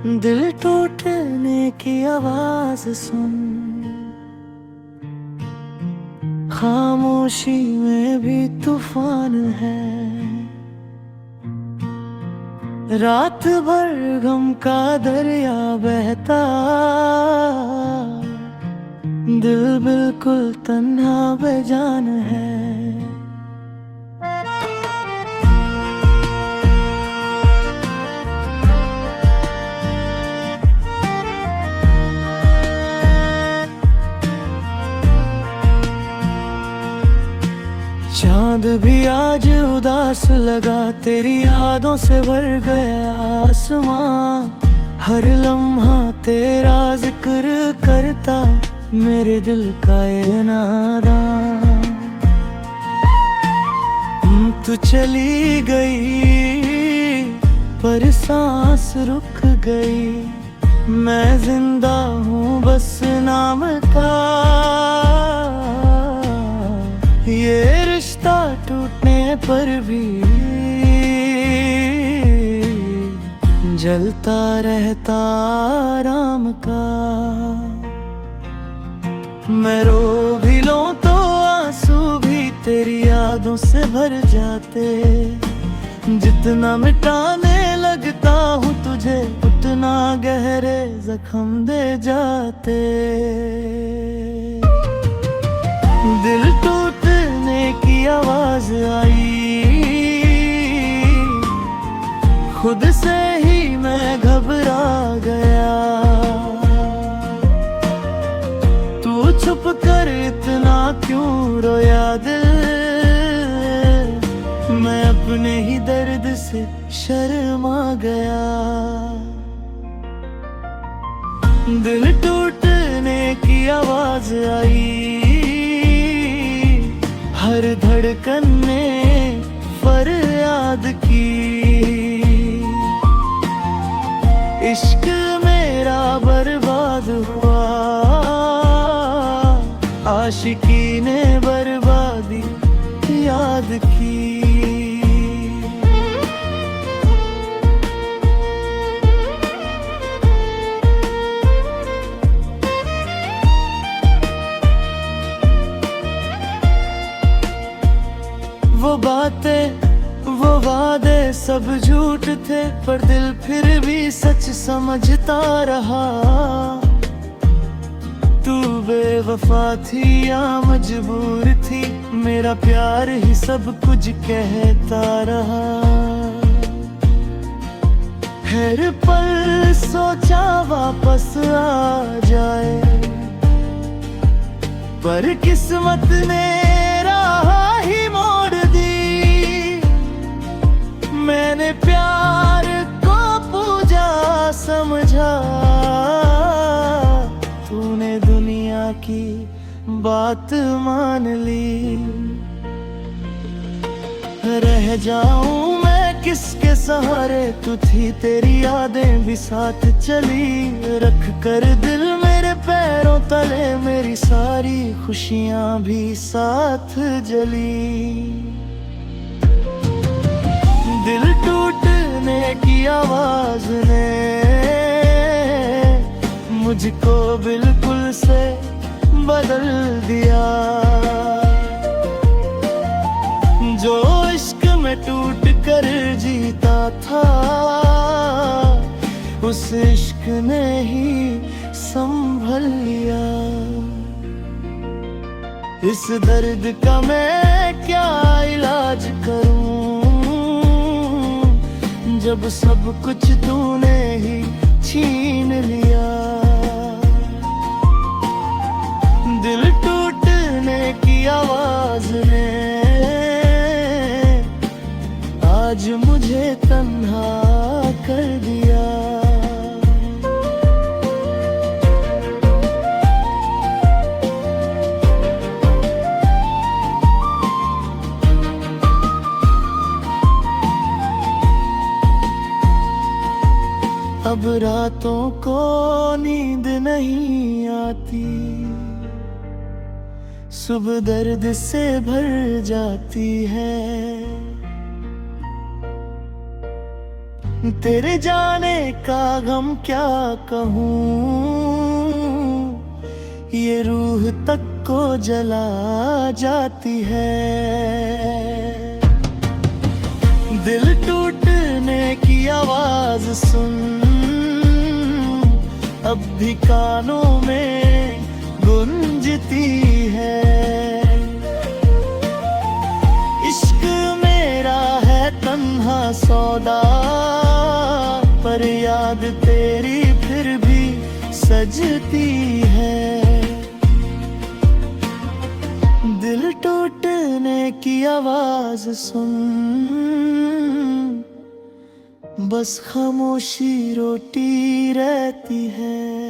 दिल टूटने की आवाज सुन, खामोशी में भी तूफान है। रात भर गम का दरिया बहता, दिल बिल्कुल तन्हा बेजान है। चांद भी आज उदास लगा, तेरी यादों से भर गया आसमां। हर लम्हा तेरा जिक्र करता, मेरे दिल का ये नादा। तू चली गई पर सांस रुक गई, मैं जिंदा हूँ बस नाम का। ये रिश्ता टूटने पर भी जलता रहता आराम का। मैं रो भी लूं तो आंसू भी तेरी यादों से भर जाते। जितना मिटाने लगता हूँ तुझे, उतना गहरे जख्म दे जाते। दिल टूटने की आवाज आई, खुद से ही मैं घबरा गया। तू छुप कर इतना क्यों रोया दिल, मैं अपने ही दर्द से शर्मा गया। दिल टूटने की आवाज आई, हर धड़कन ने फरियाद की। इश्क मेरा बर्बाद हुआ, आशिकी ने बर्बादी याद की। वो बातें वो वादे सब झूठ थे, पर दिल फिर भी सच समझता रहा। तू बेवफा थी या मजबूर थी, मेरा प्यार ही सब कुछ कहता रहा। हर पल सोचा वापस आ जाए, पर किस्मत ने राह ही मोड़ दी। मैंने प्यार को पूजा समझा, तूने दुनिया की बात मान ली। रह जाऊं मैं किसके सहारे, तू थी तेरी यादें भी साथ चली। रख कर दिल मेरे पैरों तले, मेरी सारी खुशियां भी साथ जली। दिल टूटने की आवाज ने मुझको बिल्कुल से बदल दिया। जो इश्क में टूट कर जीता था, उस इश्क ने ही संभल लिया। इस दर्द का मैं क्या इलाज करूं, जब सब कुछ तूने ही छीन लिया। दिल टूटने की आवाज ने आज मुझे तन्हा कर दिया। अब रातों को नींद नहीं आती, सुबह दर्द से भर जाती है। तेरे जाने का गम क्या कहूँ, ये रूह तक को जला जाती है। दिल टूटने की आवाज सुन, अब भी कानों में गूंजती है। इश्क मेरा है तन्हा सौदा, पर याद तेरी फिर भी सजती है। दिल टूटने की आवाज सुन, बस खामोशी रोटी रहती है।